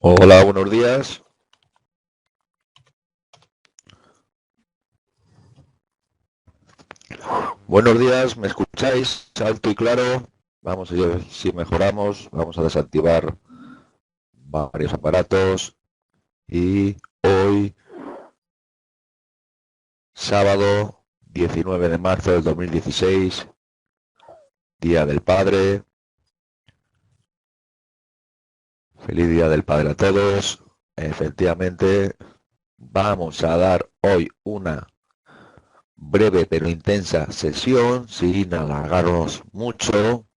Hola, buenos días. Buenos días, ¿me escucháis? Alto y claro. Vamos a ver si mejoramos. Vamos a desactivar varios aparatos. Y hoy, sábado 19 de marzo del 2016, Día del Padre. Feliz Día del Padre a todos. Efectivamente, vamos a dar hoy una breve pero intensa sesión, sin alargarnos mucho,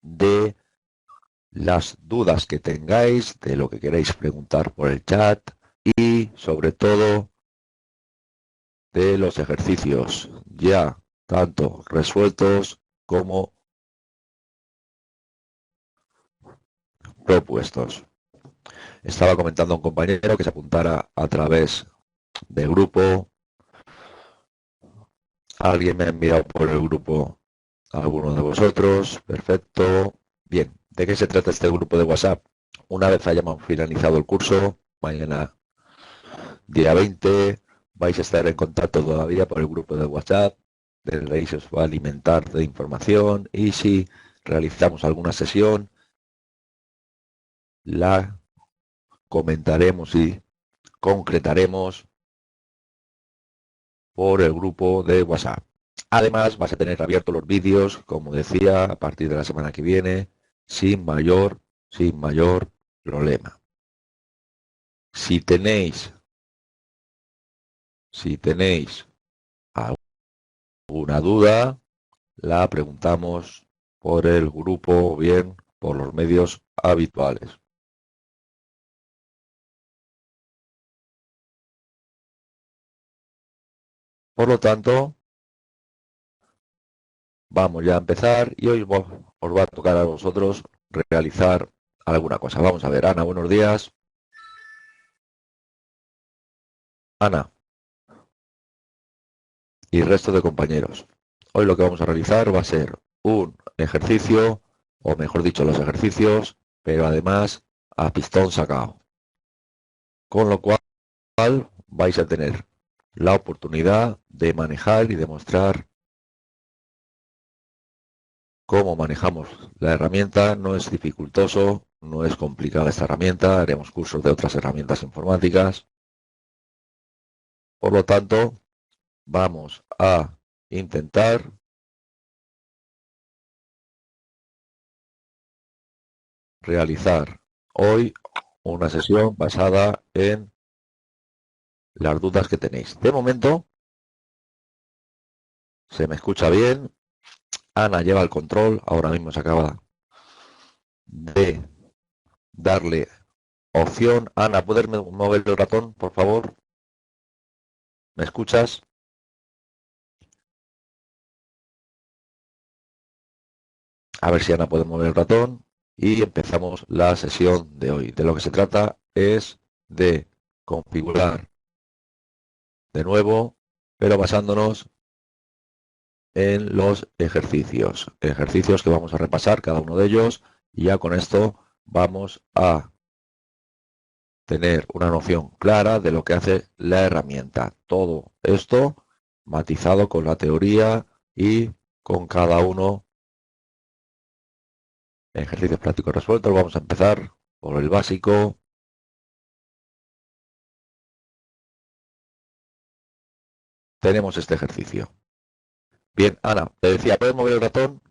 de las dudas que tengáis, de lo que queréis preguntar por el chat y sobre todo de los ejercicios ya tanto resueltos como propuestos. Estaba comentando a un compañero que se apuntara a través del grupo. Alguien me ha enviado por el grupo a alguno de vosotros. Perfecto. Bien, ¿de qué se trata este grupo de WhatsApp? Una vez hayamos finalizado el curso, mañana día 20, vais a estar en contacto todavía por el grupo de WhatsApp, desde ahí se os va a alimentar de información y si realizamos alguna sesión, la comentaremos y concretaremos por el grupo de WhatsApp. Además, vas a tener abiertos los vídeos, como decía, a partir de la semana que viene, sin mayor problema. Si tenéis alguna duda, la preguntamos por el grupo o bien por los medios habituales. Por lo tanto, vamos ya a empezar y hoy os va a tocar a vosotros realizar alguna cosa. Vamos a ver, Ana, buenos días. Ana y resto de compañeros. Hoy lo que vamos a realizar va a ser un ejercicio, o mejor dicho, los ejercicios, pero además a pistón sacado. Con lo cual vais a tener la oportunidad de manejar y demostrar cómo manejamos la herramienta. No es dificultoso, no es complicada esta herramienta. Haremos cursos de otras herramientas informáticas. Por lo tanto, vamos a intentar realizar hoy una sesión basada en las dudas que tenéis. De momento, se me escucha bien. Ana lleva el control. Ahora mismo se acaba de darle opción. Ana, ¿puedes mover el ratón, por favor? ¿Me escuchas? A ver si Ana puede mover el ratón. Y empezamos la sesión de hoy. De lo que se trata es de configurar de nuevo, pero basándonos en los ejercicios. Ejercicios que vamos a repasar cada uno de ellos. Y ya con esto vamos a tener una noción clara de lo que hace la herramienta. Todo esto matizado con la teoría y con cada uno ejercicios prácticos resueltos. Vamos a empezar por el básico. Tenemos este ejercicio. Bien, Ana, te decía, ¿puedes mover el ratón?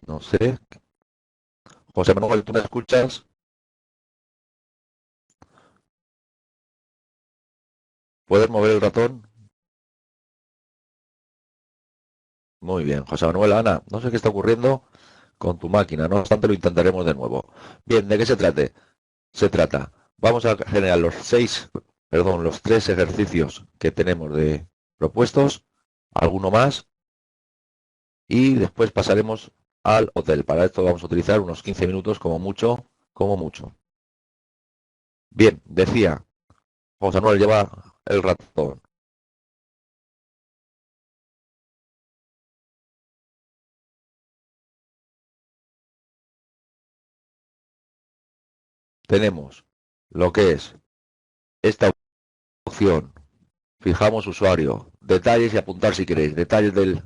No sé. José Manuel, ¿tú me escuchas? ¿Puedes mover el ratón? Muy bien, José Manuel, Ana, no sé qué está ocurriendo con tu máquina, no obstante lo intentaremos de nuevo. Bien, ¿de qué se trate? Se trata, vamos a generar los tres ejercicios que tenemos de propuestos, alguno más, y después pasaremos al hotel. Para esto vamos a utilizar unos 15 minutos como mucho, como mucho. Bien, decía, José Manuel lleva el ratón. Tenemos lo que es esta opción. Fijamos usuario, detalles y apuntar si queréis, detalles del...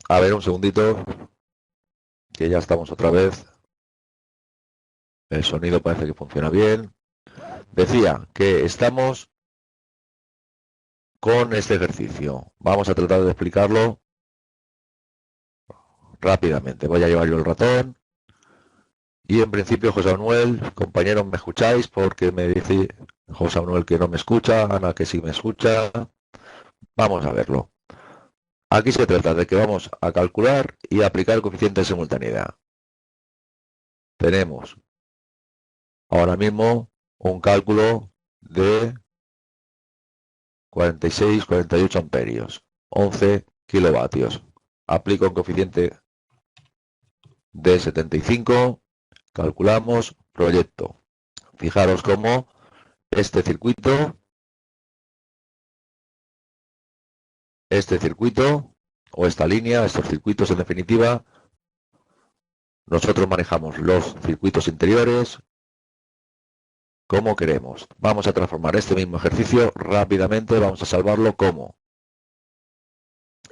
A ver, un segundito, que ya estamos otra vez. El sonido parece que funciona bien. Decía que estamos con este ejercicio. Vamos a tratar de explicarlo rápidamente. Voy a llevar yo el ratón. Y en principio, José Manuel, compañeros, ¿me escucháis? Porque me dice José Manuel que no me escucha, Ana que sí me escucha. Vamos a verlo. Aquí se trata de que vamos a calcular y aplicar el coeficiente de simultaneidad. Tenemos ahora mismo un cálculo de 48 amperios, 11 kilovatios. Aplico un coeficiente de 75, calculamos, proyecto. Fijaros cómo este circuito o esta línea, estos circuitos en definitiva, nosotros manejamos los circuitos interiores como queremos. Vamos a transformar este mismo ejercicio rápidamente, vamos a salvarlo como.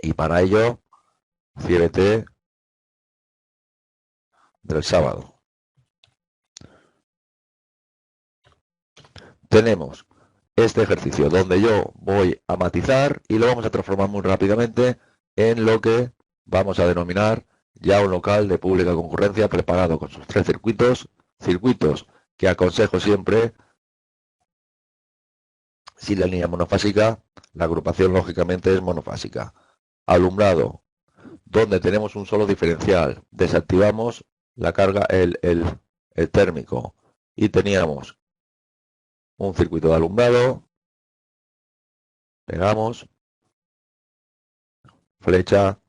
Y para ello, ciérrete del sábado. Tenemos este ejercicio donde yo voy a matizar y lo vamos a transformar muy rápidamente en lo que vamos a denominar ya un local de pública concurrencia preparado con sus 3 circuitos que aconsejo siempre, si la línea monofásica, la agrupación lógicamente es monofásica. Alumbrado, donde tenemos un solo diferencial, desactivamos la carga, el térmico, y teníamos un circuito de alumbrado, pegamos, flecha,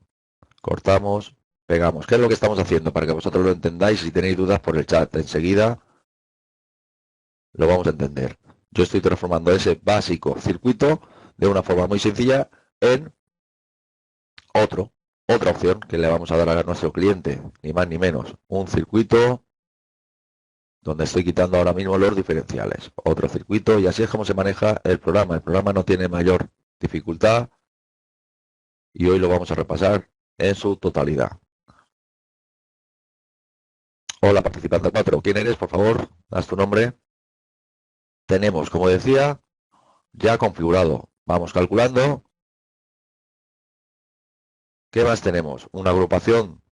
cortamos, pegamos. ¿Qué es lo que estamos haciendo? Para que vosotros lo entendáis, si tenéis dudas por el chat, enseguida lo vamos a entender. Yo estoy transformando ese básico circuito de una forma muy sencilla en otra opción que le vamos a dar a nuestro cliente, ni más ni menos. Un circuito donde estoy quitando ahora mismo los diferenciales. Otro circuito, y así es como se maneja el programa. El programa no tiene mayor dificultad y hoy lo vamos a repasar en su totalidad. Hola, participante 4. ¿Quién eres? Por favor, haz tu nombre. Tenemos, como decía, ya configurado. Vamos calculando. ¿Qué más tenemos? Una agrupación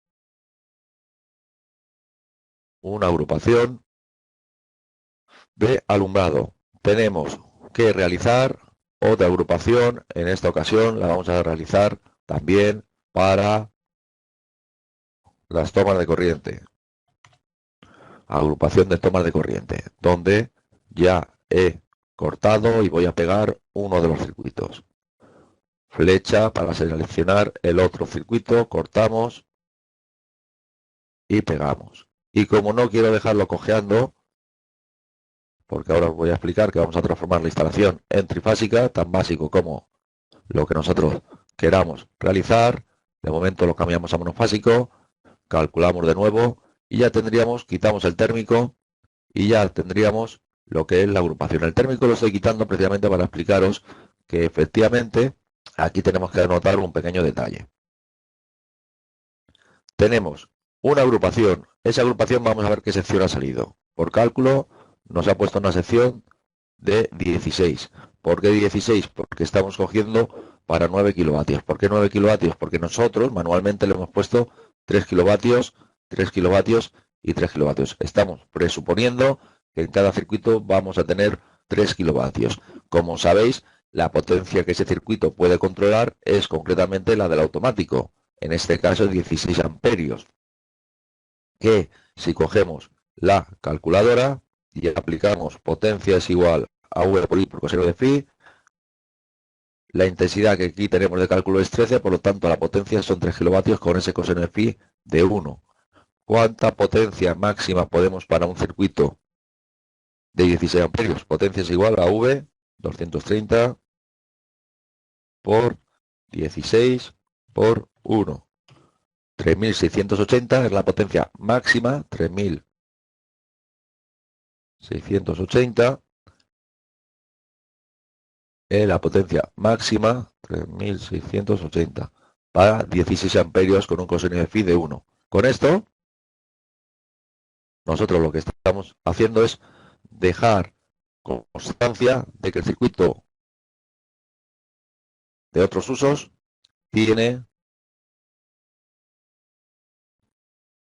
de alumbrado. Tenemos que realizar otra agrupación. En esta ocasión la vamos a realizar también para las tomas de corriente. Agrupación de tomas de corriente, donde ya he cortado y voy a pegar uno de los circuitos. Flecha para seleccionar el otro circuito, cortamos y pegamos. Y como no quiero dejarlo cojeando, porque ahora os voy a explicar que vamos a transformar la instalación en trifásica, tan básico como lo que nosotros queramos realizar. De momento lo cambiamos a monofásico, calculamos de nuevo y ya tendríamos, quitamos el térmico y ya tendríamos lo que es la agrupación. El térmico lo estoy quitando precisamente para explicaros que efectivamente aquí tenemos que anotar un pequeño detalle. Tenemos una agrupación. Esa agrupación vamos a ver qué sección ha salido. Por cálculo nos ha puesto una sección de 16. ¿Por qué 16? Porque estamos cogiendo para 9 kilovatios. ¿Por qué 9 kilovatios? Porque nosotros manualmente le hemos puesto 3 kilovatios, 3 kilovatios y 3 kilovatios. Estamos presuponiendo que en cada circuito vamos a tener 3 kilovatios. Como sabéis, la potencia que ese circuito puede controlar es concretamente la del automático. En este caso 16 amperios. Que si cogemos la calculadora y aplicamos potencia es igual a V por I por coseno de phi, la intensidad que aquí tenemos de cálculo es 13, por lo tanto la potencia son 3 kilovatios con ese coseno de phi de 1. ¿Cuánta potencia máxima podemos para un circuito de 16 amperios. Potencia es igual a V 230 por 16 por 1. 3680 es la potencia máxima, 3680 es la potencia máxima, 3680 para 16 amperios con un cosinus de phi de 1. Con esto, nosotros lo que estamos haciendo es dejar constancia de que el circuito de otros usos tiene,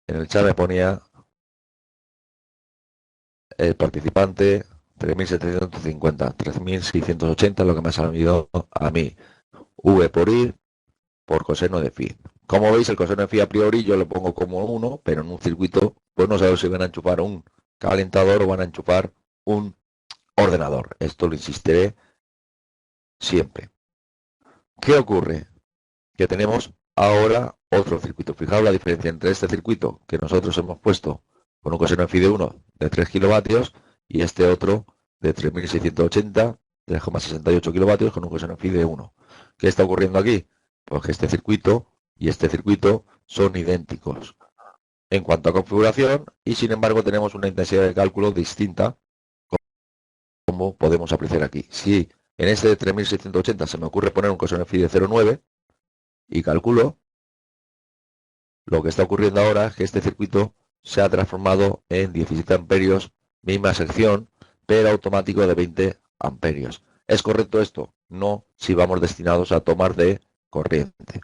en el chat me ponía el participante 3750, 3680 es lo que me ha salido a mí. V por I por coseno de phi. Como veis, el coseno de phi a priori yo lo pongo como 1, pero en un circuito, pues no sabemos si van a enchufar un calentador o van a enchufar un ordenador. Esto lo insistiré siempre. ¿Qué ocurre? Que tenemos ahora otro circuito. Fijaos la diferencia entre este circuito que nosotros hemos puesto con un coseno de phi de 1 de 3 kilovatios y este otro de 3680, 3,68 kilovatios con un coseno de phi de 1. ¿Qué está ocurriendo aquí? Pues que este circuito y este circuito son idénticos en cuanto a configuración y sin embargo tenemos una intensidad de cálculo distinta, como podemos apreciar aquí. Si en este de 3680 se me ocurre poner un coseno de phi de 0,9 y calculo, lo que está ocurriendo ahora es que este circuito se ha transformado en 17 amperios, misma sección, pero automático de 20 amperios. ¿Es correcto esto? No, si vamos destinados a tomar de corriente.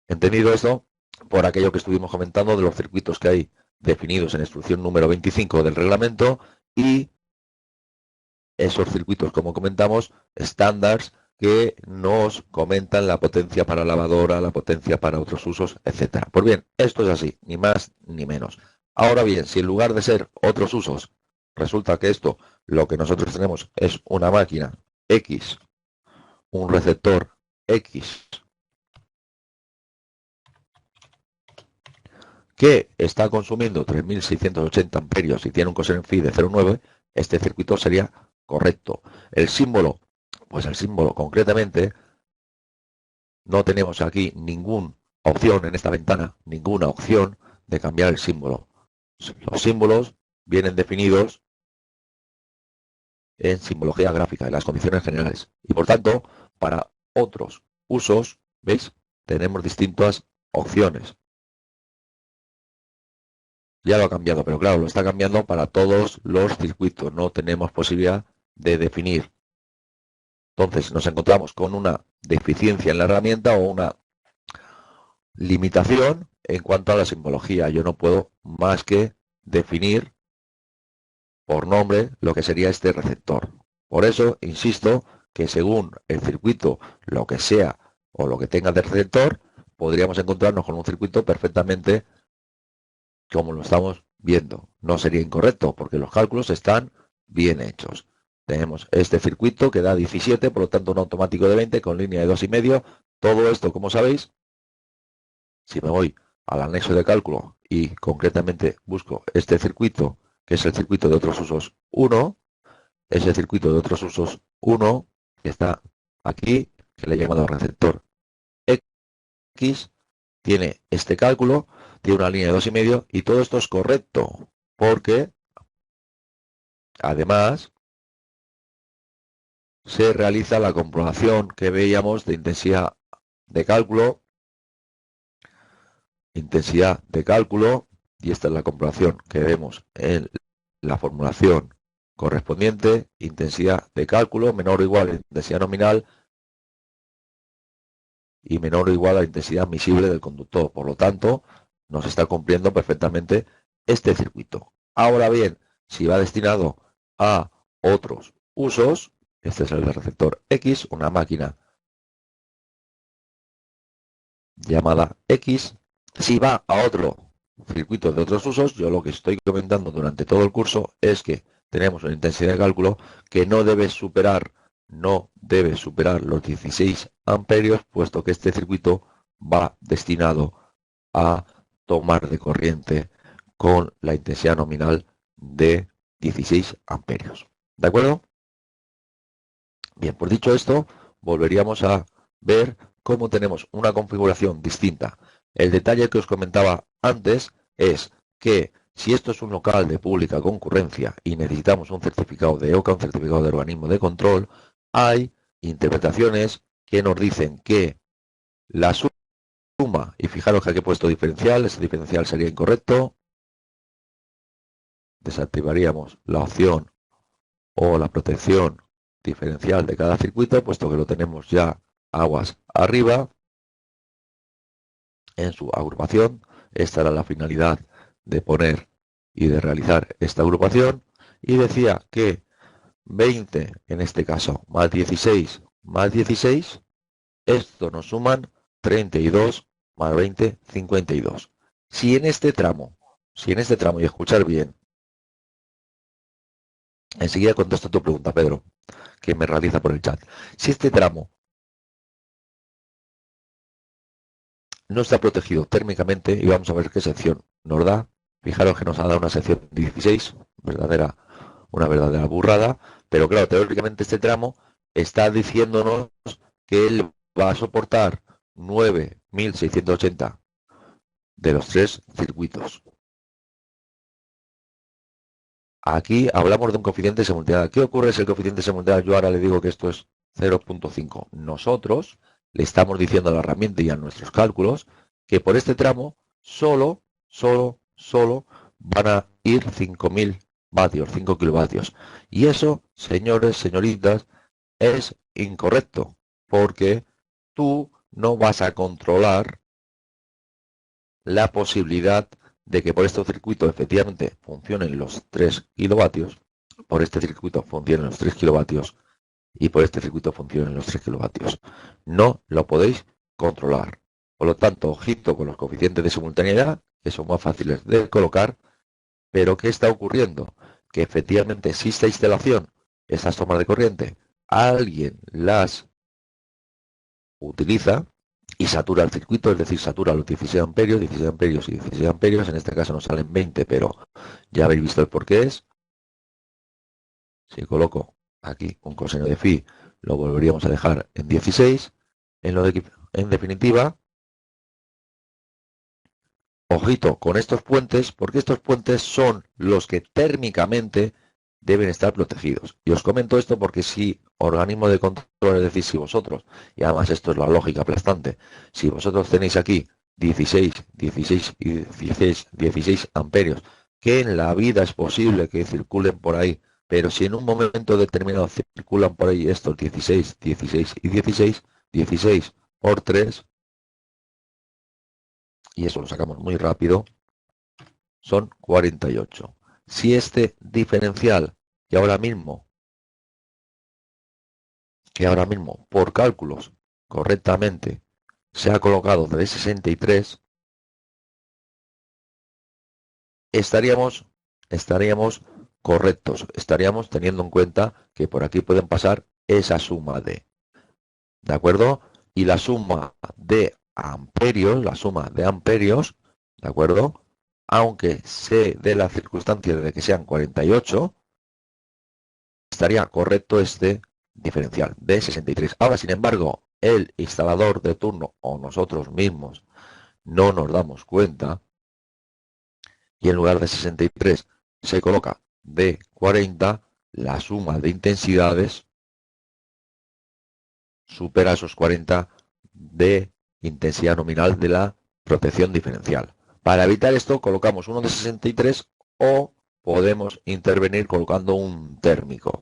Entendido esto, por aquello que estuvimos comentando de los circuitos que hay definidos en la instrucción número 25 del reglamento y esos circuitos, como comentamos, estándares que nos comentan la potencia para lavadora, la potencia para otros usos, etcétera. Pues bien, esto es así, ni más ni menos. Ahora bien, si en lugar de ser otros usos, resulta que esto, lo que nosotros tenemos es una máquina X, un receptor X, que está consumiendo 3680 amperios y tiene un coseno phi de 0,9, este circuito sería correcto. El símbolo, pues el símbolo concretamente, no tenemos aquí ninguna opción en esta ventana, ninguna opción de cambiar el símbolo. Los símbolos vienen definidos en simbología gráfica, en las condiciones generales. Y por tanto, para otros usos, ¿veis? Tenemos distintas opciones. Ya lo ha cambiado, pero claro, lo está cambiando para todos los circuitos. No tenemos posibilidad de definir. Entonces nos encontramos con una deficiencia en la herramienta o una limitación en cuanto a la simbología. Yo no puedo más que definir por nombre lo que sería este receptor. Por eso, insisto, que según el circuito, lo que sea o lo que tenga de receptor, podríamos encontrarnos con un circuito perfectamente como lo estamos viendo. No sería incorrecto porque los cálculos están bien hechos. Tenemos este circuito que da 17, por lo tanto un automático de 20 con línea de 2,5. Todo esto, como sabéis, si me voy al anexo de cálculo y concretamente busco este circuito, que es el circuito de otros usos 1, ese circuito de otros usos 1, que está aquí, que le he llamado receptor X, tiene este cálculo, tiene una línea de 2,5 y todo esto es correcto, porque además se realiza la comprobación que veíamos de intensidad de cálculo, y esta es la comprobación que vemos en la formulación correspondiente, intensidad de cálculo menor o igual a la intensidad nominal y menor o igual a la intensidad admisible del conductor. Por lo tanto, nos está cumpliendo perfectamente este circuito. Ahora bien, si va destinado a otros usos, este es el receptor X, una máquina llamada X. Si va a otro circuito de otros usos, yo lo que estoy comentando durante todo el curso es que tenemos una intensidad de cálculo que no debe superar los 16 amperios, puesto que este circuito va destinado a tomar de corriente con la intensidad nominal de 16 amperios. ¿De acuerdo? Bien, pues dicho esto, volveríamos a ver cómo tenemos una configuración distinta. El detalle que os comentaba antes es que si esto es un local de pública concurrencia y necesitamos un certificado de OCA, un certificado de organismo de control, hay interpretaciones que nos dicen que la suma, y fijaros que aquí he puesto diferencial, ese diferencial sería incorrecto, desactivaríamos la opción o la protección diferencial de cada circuito, puesto que lo tenemos ya aguas arriba en su agrupación. Esta era la finalidad de poner y de realizar esta agrupación, y decía que 20 en este caso más 16 más 16, esto nos suman 32 más 20, 52. Si en este tramo, y escuchar bien, enseguida contesto tu pregunta, Pedro, que me realiza por el chat. Si este tramo no está protegido térmicamente, y vamos a ver qué sección nos da. Fijaros que nos ha dado una sección 16, una verdadera burrada, pero claro, teóricamente este tramo está diciéndonos que él va a soportar 9.680 de los 3 circuitos. Aquí hablamos de un coeficiente de simultaneidad. ¿Qué ocurre si el coeficiente de simultaneidad, yo ahora le digo que esto es 0.5? Nosotros le estamos diciendo a la herramienta y a nuestros cálculos que por este tramo solo van a ir 5.000 vatios, 5 kilovatios. Y eso, señores, señoritas, es incorrecto, porque tú no vas a controlar la posibilidad de que por este circuito efectivamente funcionen los 3 kilovatios, por este circuito funcionen los 3 kilovatios y por este circuito funcionen los 3 kilovatios. No lo podéis controlar. Por lo tanto, ojito con los coeficientes de simultaneidad, que son más fáciles de colocar, pero ¿qué está ocurriendo? Que efectivamente existe instalación, esas tomas de corriente, alguien las utiliza y satura el circuito, es decir, satura los 16 amperios, 16 amperios y 16 amperios, en este caso nos salen 20, pero ya habéis visto el por qué es. Si coloco aquí un coseno de phi, lo volveríamos a dejar en 16. En definitiva, ojito con estos puentes, porque estos puentes son los que térmicamente deben estar protegidos. Y os comento esto porque si organismo de control, es decir, si vosotros, y además esto es la lógica aplastante, si vosotros tenéis aquí 16, 16 y 16, 16 amperios, que en la vida es posible que circulen por ahí, pero si en un momento determinado circulan por ahí estos 16, 16 y 16, 16 por 3, y eso lo sacamos muy rápido, son 48. Si este diferencial que ahora mismo por cálculos correctamente se ha colocado de 63, estaríamos correctos, estaríamos teniendo en cuenta que por aquí pueden pasar esa suma ¿de acuerdo? Y la suma de amperios, ¿de acuerdo? Aunque se dé la circunstancia de que sean 48, estaría correcto este diferencial de 63. Ahora, sin embargo, el instalador de turno o nosotros mismos no nos damos cuenta y en lugar de 63 se coloca de 40, la suma de intensidades supera esos 40 de intensidad nominal de la protección diferencial. Para evitar esto colocamos uno de 63 o podemos intervenir colocando un térmico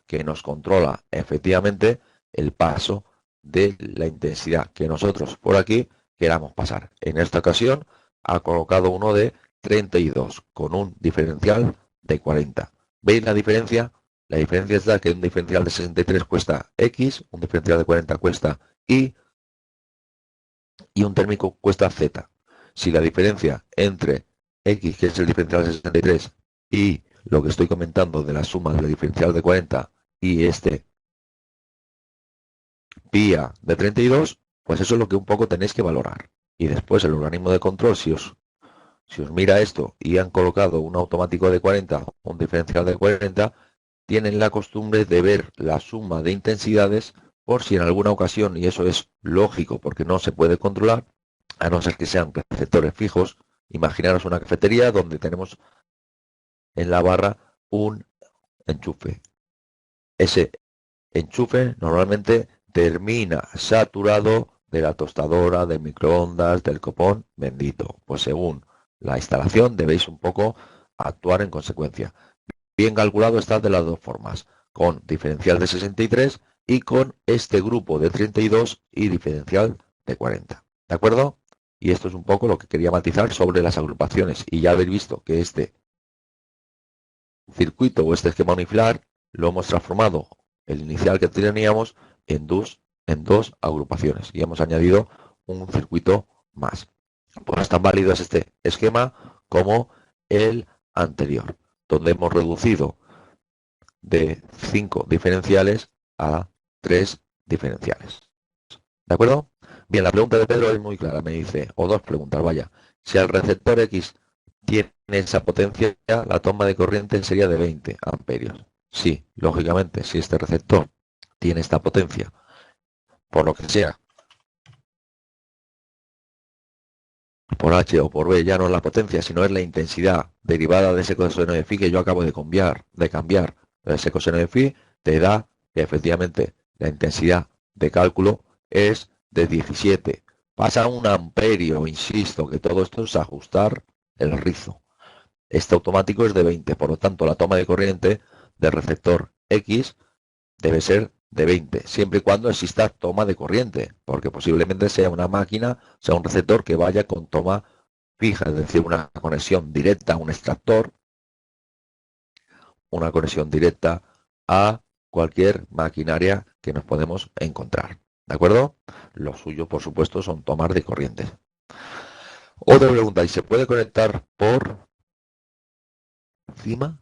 que nos controla efectivamente el paso de la intensidad que nosotros por aquí queramos pasar. En esta ocasión ha colocado uno de 32 con un diferencial de 40. ¿Veis la diferencia? La diferencia es que un diferencial de 63 cuesta X, un diferencial de 40 cuesta Y y un térmico cuesta Z. Si la diferencia entre X, que es el diferencial de 63, y lo que estoy comentando de la suma del diferencial de 40 y este pía de 32, pues eso es lo que un poco tenéis que valorar. Y después el organismo de control, si Si os mira esto y han colocado un automático de 40, un diferencial de 40, tienen la costumbre de ver la suma de intensidades por si en alguna ocasión, y eso es lógico porque no se puede controlar, a no ser que sean receptores fijos. Imaginaros una cafetería donde tenemos en la barra un enchufe. Ese enchufe normalmente termina saturado de la tostadora, del microondas, del copón bendito. Pues según la instalación debéis un poco actuar en consecuencia. Bien calculado está de las dos formas, con diferencial de 63 y con este grupo de 32 y diferencial de 40. ¿De acuerdo? Y esto es un poco lo que quería matizar sobre las agrupaciones. Y ya habéis visto que este circuito o este esquema unifilar lo hemos transformado, el inicial que teníamos, en dos agrupaciones y hemos añadido un circuito más. Pues tan válido es este esquema como el anterior, donde hemos reducido de 5 diferenciales a 3 diferenciales. ¿De acuerdo? Bien, la pregunta de Pedro es muy clara, me dice, o dos preguntas, vaya. Si el receptor X tiene esa potencia, la toma de corriente sería de 20 amperios. Sí, lógicamente, si este receptor tiene esta potencia, por lo que sea, por H o por B, ya no es la potencia, sino es la intensidad derivada de ese coseno de phi que yo acabo de cambiar. Ese coseno de phi te da que efectivamente la intensidad de cálculo es de 17. Pasa a un amperio, insisto, que todo esto es ajustar el rizo. Este automático es de 20, por lo tanto la toma de corriente del receptor X debe ser de 20, siempre y cuando exista toma de corriente, porque posiblemente sea una máquina, sea un receptor que vaya con toma fija, es decir, una conexión directa a un extractor, una conexión directa a cualquier maquinaria que nos podemos encontrar. ¿De acuerdo? Lo suyo, por supuesto, son tomas de corriente. Otra pregunta, ¿y se puede conectar por CIEMA?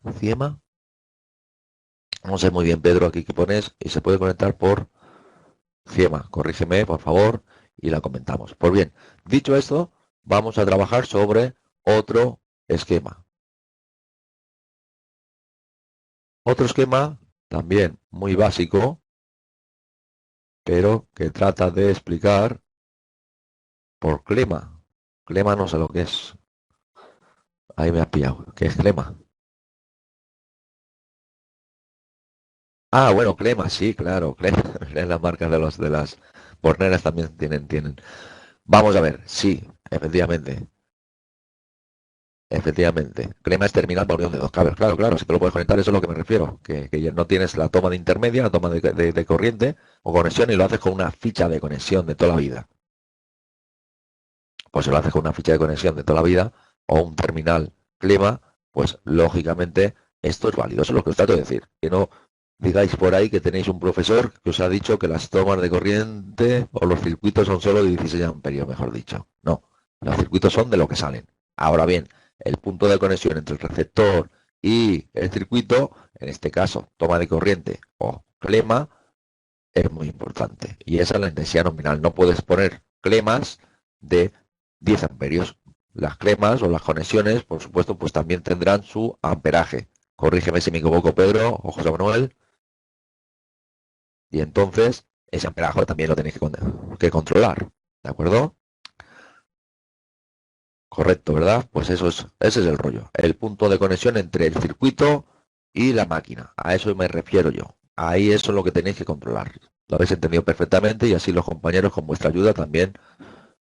No sé muy bien, Pedro, aquí que pones, y se puede conectar por CIEMA. Corrígeme, por favor, y la comentamos. Pues bien, dicho esto, vamos a trabajar sobre otro esquema. Otro esquema también muy básico, pero que trata de explicar por clema. Clema no sé lo que es. Ahí me has pillado. ¿Qué es clema? Ah, bueno, clema, sí, claro. Clema. En las marcas de las borneras también tienen. Vamos a ver, sí, efectivamente. Efectivamente. Crema es terminal por unión de dos cables. Claro, claro, si te lo puedes conectar, eso es lo que me refiero. Que ya no tienes la toma de intermedia, la toma de corriente o conexión y lo haces con una ficha de conexión de toda la vida. Pues si lo haces con una ficha de conexión de toda la vida o un terminal clima, pues lógicamente esto es válido. Eso es lo que os trato de decir. Que no digáis por ahí que tenéis un profesor que os ha dicho que las tomas de corriente o los circuitos son solo de 16 amperios, mejor dicho. No, los circuitos son de lo que salen. Ahora bien, el punto de conexión entre el receptor y el circuito, en este caso toma de corriente o clema, es muy importante. Y esa es la intensidad nominal. No puedes poner clemas de 10 amperios. Las clemas o las conexiones, por supuesto, pues también tendrán su amperaje. Corrígeme si me equivoco, Pedro o José Manuel. Y entonces, ese amperaje también lo tenéis que controlar. ¿De acuerdo? Correcto, ¿verdad? Pues ese es el rollo. El punto de conexión entre el circuito y la máquina. A eso me refiero yo. Ahí eso es lo que tenéis que controlar. Lo habéis entendido perfectamente y así los compañeros con vuestra ayuda también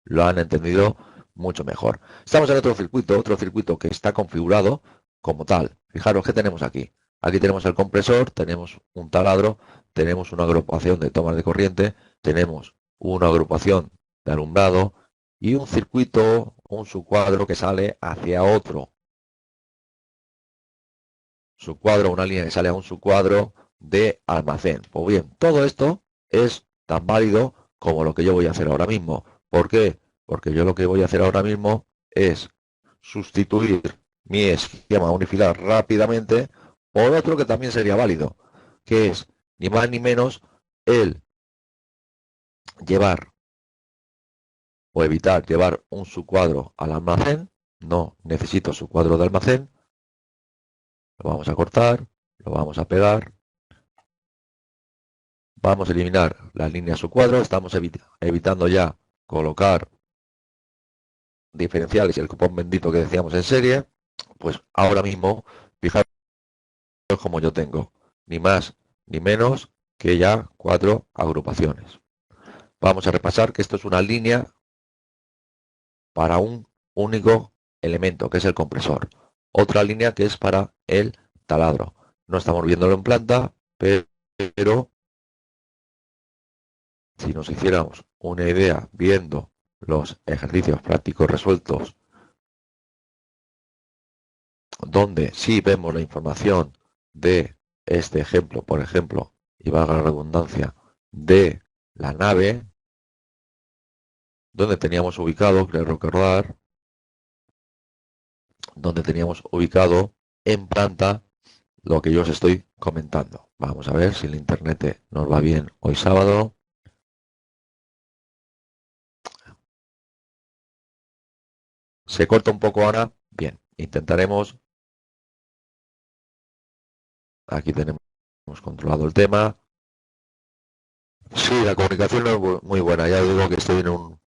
lo han entendido mucho mejor. Estamos en otro circuito que está configurado como tal. Fijaros que tenemos aquí. Aquí tenemos el compresor, tenemos un taladro, tenemos una agrupación de tomas de corriente, tenemos una agrupación de alumbrado y un circuito, un subcuadro que sale hacia otro subcuadro, una línea que sale a un subcuadro de almacén. Pues bien, todo esto es tan válido como lo que yo voy a hacer ahora mismo. ¿Por qué? Porque yo lo que voy a hacer ahora mismo es sustituir mi esquema unifilar rápidamente por otro que también sería válido, que es ni más ni menos el llevar o evitar llevar un subcuadro al almacén no necesito su cuadro de almacén, lo vamos a cortar, lo vamos a pegar, vamos a eliminar las líneas subcuadro, estamos evitando ya colocar diferenciales y el cupón bendito que decíamos en serie. Pues ahora mismo, fijaros como yo tengo, ni más ni menos que ya 4 agrupaciones. Vamos a repasar que esto es una línea para un único elemento, que es el compresor. Otra línea que es para el taladro. No estamos viéndolo en planta, pero si nos hiciéramos una idea viendo los ejercicios prácticos resueltos, donde sí vemos la información de este ejemplo, por ejemplo, y valga la redundancia, de la nave, donde teníamos ubicado, creo recordar, donde teníamos ubicado en planta lo que yo os estoy comentando. Vamos a ver si el internet nos va bien hoy sábado. Se corta un poco ahora. Bien, intentaremos. Aquí tenemos controlado el tema. Sí, la comunicación no es muy buena. Ya digo que estoy en un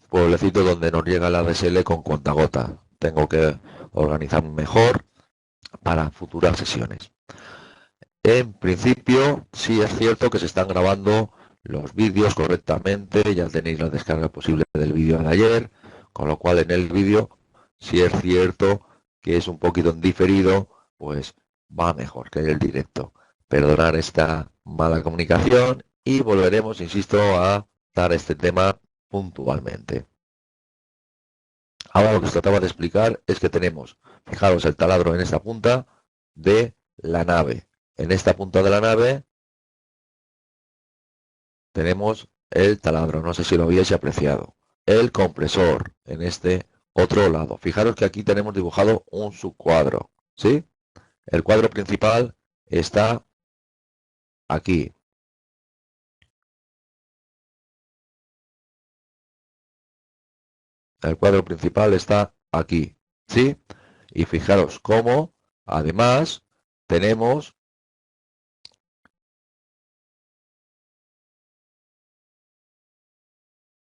pueblecito donde nos llega la DSL con cuentagota. Tengo que organizarme mejor para futuras sesiones. En principio, sí es cierto que se están grabando los vídeos correctamente. Ya tenéis la descarga posible del vídeo de ayer, con lo cual en el vídeo, sí es cierto que es un poquito en diferido, pues va mejor que el directo. Perdonar esta mala comunicación y volveremos, insisto, a dar este tema puntualmente. Ahora lo que os trataba de explicar es que tenemos, fijaros, el taladro en esta punta de la nave. En esta punta de la nave tenemos el taladro, no sé si lo habíais apreciado. El compresor en este otro lado. Fijaros que aquí tenemos dibujado un subcuadro, ¿sí? El cuadro principal está aquí. El cuadro principal está aquí, ¿sí? Y fijaros cómo, además, tenemos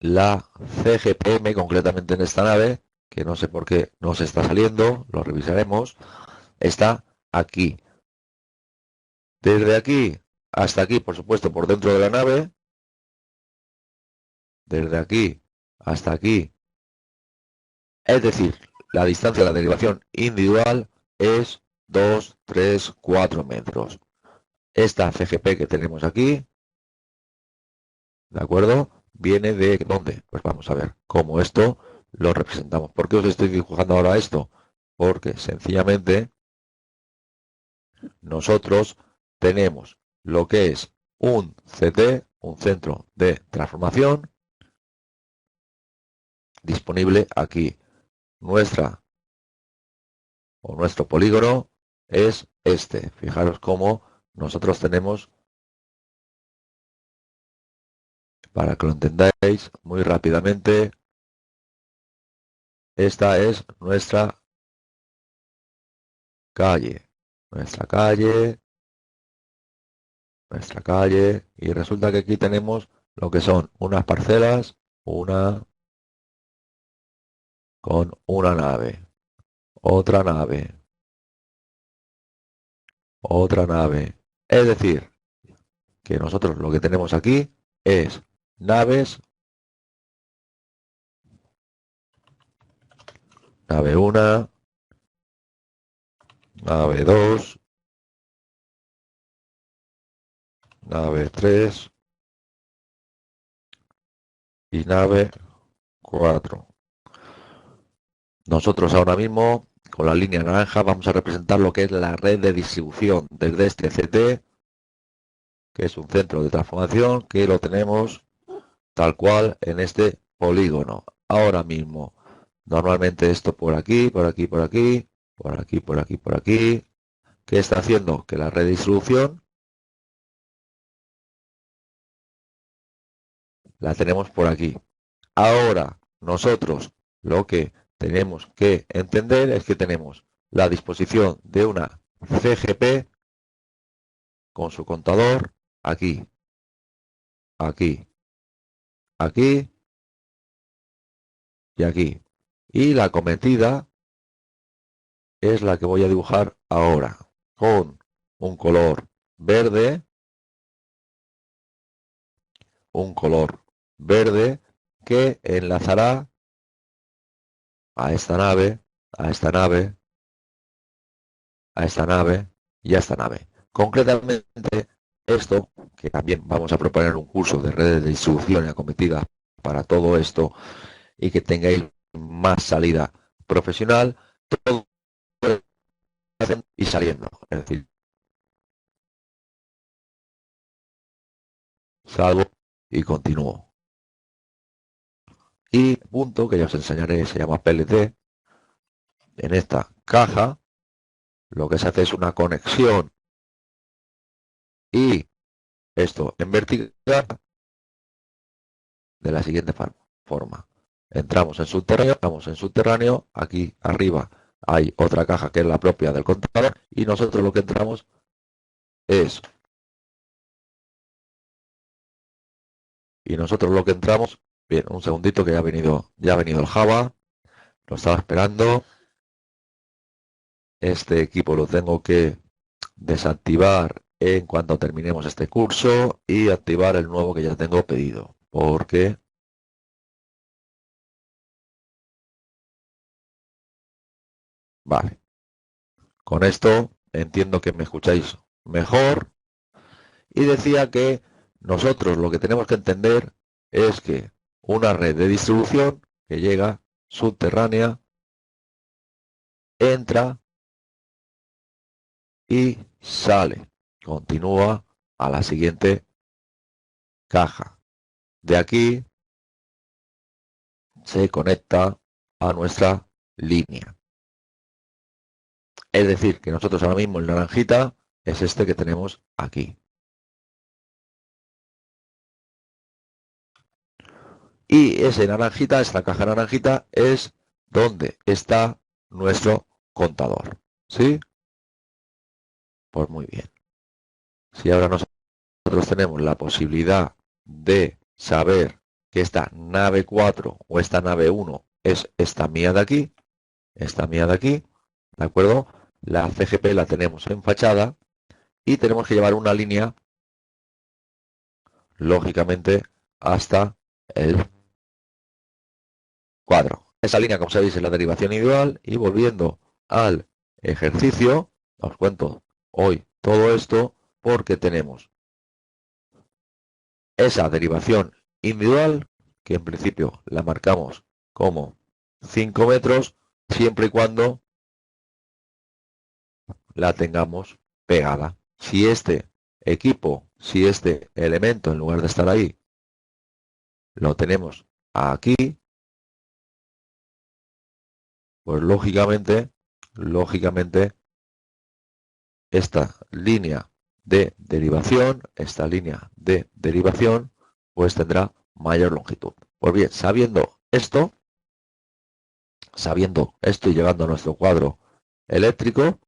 la CGPM, concretamente en esta nave, que no sé por qué no se está saliendo, lo revisaremos, está aquí. Desde aquí hasta aquí, por supuesto, por dentro de la nave, desde aquí hasta aquí, es decir, la distancia de la derivación individual es 2, 3, 4 metros. Esta CGP que tenemos aquí, ¿de acuerdo? Viene de ¿dónde? Pues vamos a ver cómo esto lo representamos. ¿Por qué os estoy dibujando ahora esto? Porque sencillamente nosotros tenemos lo que es un CT, un centro de transformación, disponible aquí. Nuestro polígono es este. Fijaros cómo nosotros tenemos, para que lo entendáis muy rápidamente, esta es calle, nuestra calle, nuestra calle, y resulta que aquí tenemos lo que son unas parcelas, una con una nave, otra nave, otra nave. Es decir, que nosotros lo que tenemos aquí es naves, nave 1, nave 2, nave 3 y nave 4. Nosotros ahora mismo, con la línea naranja, vamos a representar lo que es la red de distribución desde este CT, que es un centro de transformación, que lo tenemos tal cual en este polígono. Ahora mismo, normalmente esto por aquí, por aquí, por aquí, por aquí, por aquí, por aquí. ¿Qué está haciendo? Que la red de distribución la tenemos por aquí. Ahora, nosotros lo que tenemos que entender es que tenemos la disposición de una CGP con su contador aquí, aquí, aquí y aquí. Y la cometida es la que voy a dibujar ahora, con un color verde, un color verde que enlazará a esta nave, a esta nave, a esta nave y a esta nave. Concretamente, esto, que también vamos a proponer un curso de redes de distribución y acometida para todo esto y que tengáis más salida profesional, todo y saliendo. Es decir, salgo y continúo. Y punto que ya os enseñaré, se llama PLT. En esta caja lo que se hace es una conexión y esto en vertical de la siguiente forma. Entramos en subterráneo, aquí arriba hay otra caja que es la propia del contador y nosotros lo que entramos es bien, un segundito que ya ha venido el Java, lo estaba esperando. Este equipo lo tengo que desactivar en cuanto terminemos este curso y activar el nuevo que ya tengo pedido, porque vale, con esto entiendo que me escucháis mejor y decía que nosotros lo que tenemos que entender es que una red de distribución que llega subterránea entra y sale, continúa a la siguiente caja. De aquí se conecta a nuestra línea. Es decir, que nosotros ahora mismo el naranjita es este que tenemos aquí. Y ese naranjita, esta caja naranjita, es donde está nuestro contador. ¿Sí? Pues muy bien. Si ahora nosotros tenemos la posibilidad de saber que esta nave 4 o esta nave 1 es esta mía de aquí, ¿de acuerdo? La CGP la tenemos en fachada y tenemos que llevar una línea, lógicamente, hasta el cuadro. Esa línea, como sabéis, es la derivación individual y volviendo al ejercicio, os cuento hoy todo esto porque tenemos esa derivación individual que en principio la marcamos como 5 metros siempre y cuando la tengamos pegada. Si este equipo, si este elemento en lugar de estar ahí, lo tenemos aquí, pues lógicamente, esta línea de derivación, pues tendrá mayor longitud. Pues bien, sabiendo esto y llegando a nuestro cuadro eléctrico,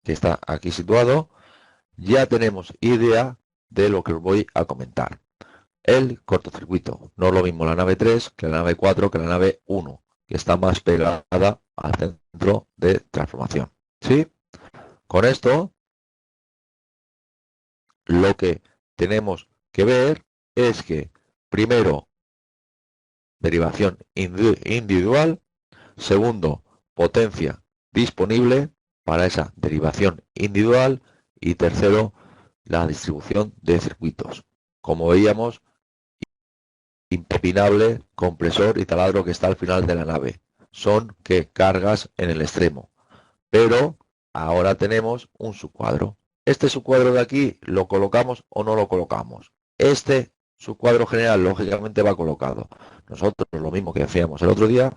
que está aquí situado, ya tenemos idea de lo que os voy a comentar. El cortocircuito, no es lo mismo la nave 3 que la nave 4 que la nave 1, que está más pegada al centro de transformación. ¿Sí? Con esto, lo que tenemos que ver es que, primero, derivación individual, segundo, potencia disponible para esa derivación individual y tercero, la distribución de circuitos. Como veíamos, impepinable, compresor y taladro que está al final de la nave. Son que cargas en el extremo. Pero ahora tenemos un subcuadro. Este subcuadro de aquí, ¿lo colocamos o no lo colocamos? Este subcuadro general, lógicamente, va colocado. Nosotros lo mismo que hacíamos el otro día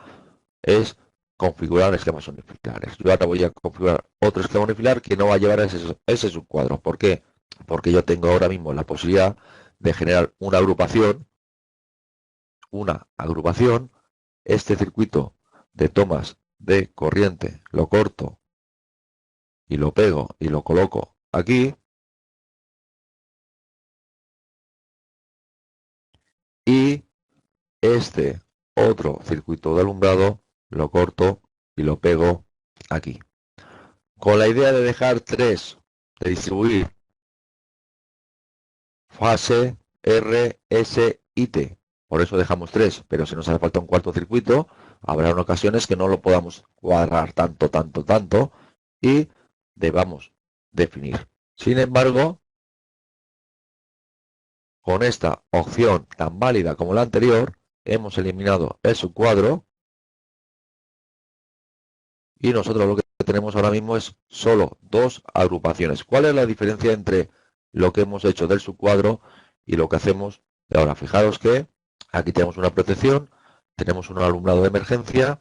es configurar esquemas unifilares. Yo ahora voy a configurar otro esquema unifilar que no va a llevar ese subcuadro. ¿Por qué? Porque yo tengo ahora mismo la posibilidad de generar una agrupación una agrupación. Este circuito de tomas de corriente lo corto y lo pego y lo coloco aquí. Y este otro circuito de alumbrado lo corto y lo pego aquí. Con la idea de dejar 3, de distribuir fase R, S y T. Por eso dejamos 3, pero si nos hace falta un cuarto circuito, habrá ocasiones que no lo podamos cuadrar tanto y debamos definir. Sin embargo, con esta opción tan válida como la anterior, hemos eliminado el subcuadro y nosotros lo que tenemos ahora mismo es solo 2 agrupaciones. ¿Cuál es la diferencia entre lo que hemos hecho del subcuadro y lo que hacemos de ahora? Fijaros que aquí tenemos una protección, tenemos un alumbrado de emergencia,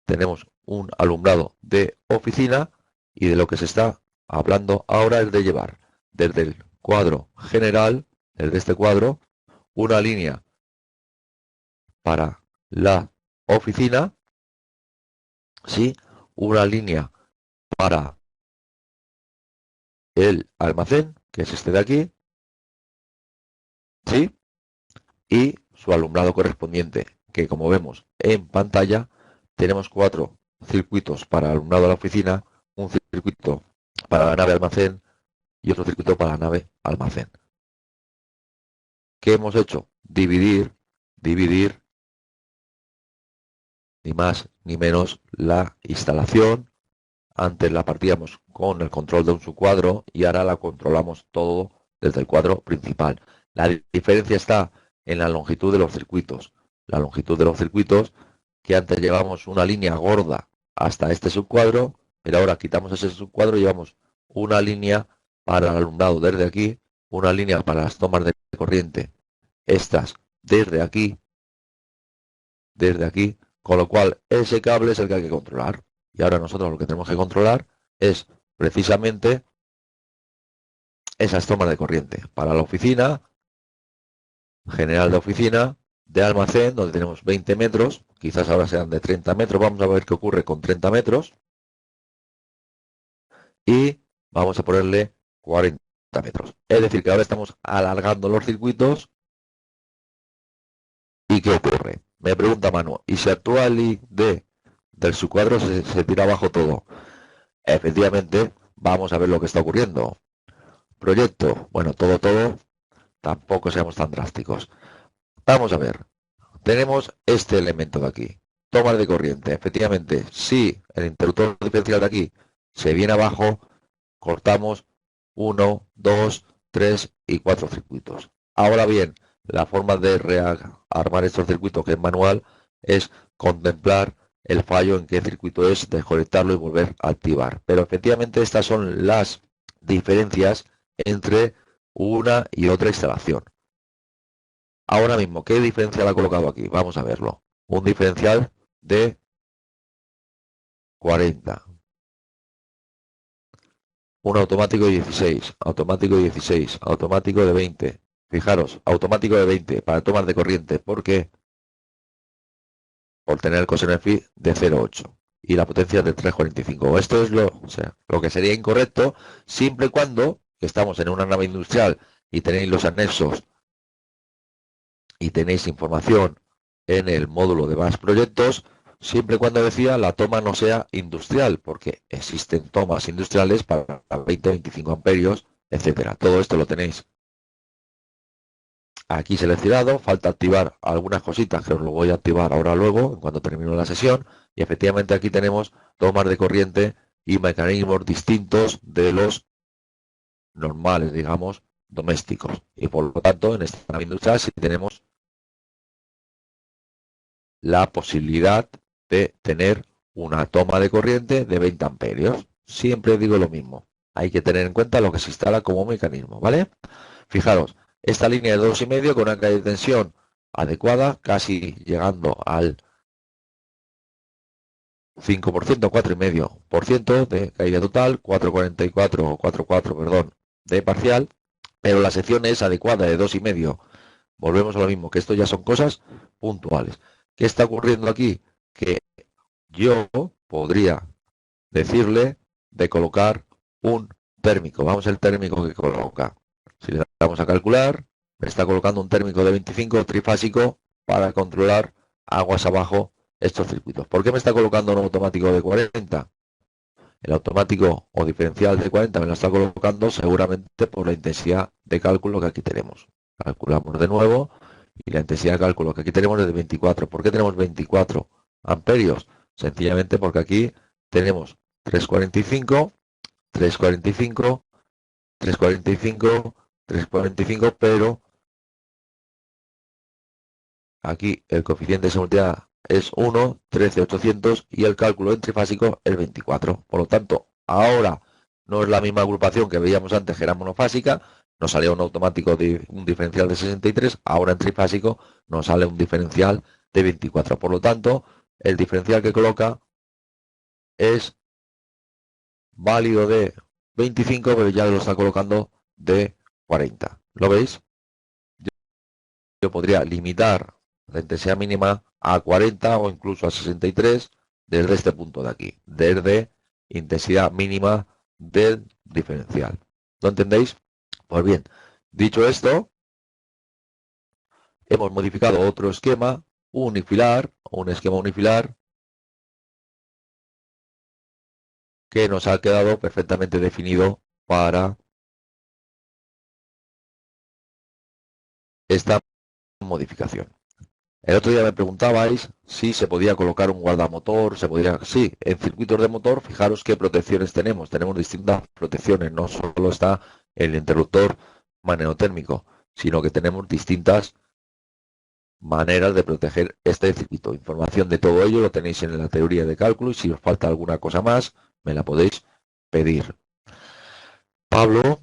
tenemos un alumbrado de oficina y de lo que se está hablando ahora es de llevar desde el cuadro general, desde este cuadro, una línea para la oficina, ¿sí? Una línea para el almacén, que es este de aquí, ¿sí? Y su alumbrado correspondiente, que como vemos en pantalla, tenemos 4 circuitos para el alumbrado de la oficina, un circuito para la nave almacén y otro circuito para la nave almacén. ¿Qué hemos hecho? Dividir, ni más ni menos la instalación. Antes la partíamos con el control de un subcuadro y ahora la controlamos todo desde el cuadro principal. La diferencia está en la longitud de los circuitos. La longitud de los circuitos, que antes llevamos una línea gorda hasta este subcuadro, pero ahora quitamos ese subcuadro y llevamos una línea para el alumbrado desde aquí, una línea para las tomas de corriente, estas desde aquí, con lo cual ese cable es el que hay que controlar. Y ahora nosotros lo que tenemos que controlar es precisamente esas tomas de corriente para la oficina, general de oficina, de almacén, donde tenemos 20 metros, quizás ahora sean de 30 metros, vamos a ver qué ocurre con 30 metros, y vamos a ponerle 40 metros. Es decir, que ahora estamos alargando los circuitos. ¿Y qué ocurre? Me pregunta Manu, ¿y si actúa el ID del subcuadro se tira abajo todo? Efectivamente, vamos a ver lo que está ocurriendo. Proyecto, bueno, todo, tampoco seamos tan drásticos. Vamos a ver, tenemos este elemento de aquí, tomas de corriente. Efectivamente, si el interruptor diferencial de aquí se viene abajo, cortamos 1, 2, 3 y 4 circuitos. Ahora bien, la forma de rearmar estos circuitos, que es manual, es contemplar el fallo en qué circuito es, desconectarlo y volver a activar. Pero efectivamente estas son las diferencias entre una y otra instalación. Ahora mismo, ¿qué diferencial ha colocado aquí? Vamos a verlo. Un diferencial de 40. Un automático de 16, automático de 16, automático de 20. Fijaros, automático de 20 para tomas de corriente. ¿Por qué? Por tener el coseno de phi de 0,8 y la potencia de 3,45. Esto es lo que sería incorrecto, siempre y cuando estamos en una nave industrial y tenéis los anexos y tenéis información en el módulo de más proyectos, siempre y cuando decía la toma no sea industrial, porque existen tomas industriales para 20-25 amperios, etcétera. Todo esto lo tenéis aquí seleccionado. Falta activar algunas cositas que os lo voy a activar ahora luego, en cuanto termine la sesión. Y efectivamente aquí tenemos tomas de corriente y mecanismos distintos de los normales, digamos, domésticos. Y por lo tanto, en esta nave industrial sí tenemos la posibilidad de tener una toma de corriente de 20 amperios. Siempre digo lo mismo. Hay que tener en cuenta lo que se instala como mecanismo, ¿vale? Fijaros, esta línea de 2,5 con una caída de tensión adecuada, casi llegando al 5%, 4,5% de caída total, 4,44 o 4,4, perdón, de parcial, pero la sección es adecuada de 2,5 Volvemos a lo mismo, que esto ya son cosas puntuales. ¿Qué está ocurriendo aquí? Que yo podría decirle de colocar un térmico. Vamos al térmico que coloca. Si le damos a calcular, me está colocando un térmico de 25 trifásico para controlar aguas abajo estos circuitos. ¿Por qué me está colocando un automático de 40? El automático o diferencial de 40 me lo está colocando seguramente por la intensidad de cálculo que aquí tenemos. Calculamos de nuevo y la intensidad de cálculo que aquí tenemos es de 24. ¿Por qué tenemos 24 amperios? Sencillamente porque aquí tenemos 345, 345, 345, 345, pero aquí el coeficiente de simultaneidad es 1, 13,800 y el cálculo en trifásico es 24. Por lo tanto, ahora no es la misma agrupación que veíamos antes, que era monofásica, nos salía un automático de un diferencial de 63, ahora en trifásico nos sale un diferencial de 24. Por lo tanto, el diferencial que coloca es válido de 25, pero ya lo está colocando de 40. ¿Lo veis? Yo podría limitar la intensidad mínima a 40 o incluso a 63 desde este punto de aquí, desde intensidad mínima del diferencial. ¿Lo entendéis? Pues bien, dicho esto, hemos modificado otro esquema unifilar, un esquema unifilar que nos ha quedado perfectamente definido para esta modificación. El otro día me preguntabais si se podía colocar un guardamotor, se podría... Sí, en circuitos de motor, fijaros qué protecciones tenemos. Tenemos distintas protecciones, no solo está el interruptor magnetotérmico, sino que tenemos distintas maneras de proteger este circuito. Información de todo ello lo tenéis en la teoría de cálculo y si os falta alguna cosa más, me la podéis pedir. Pablo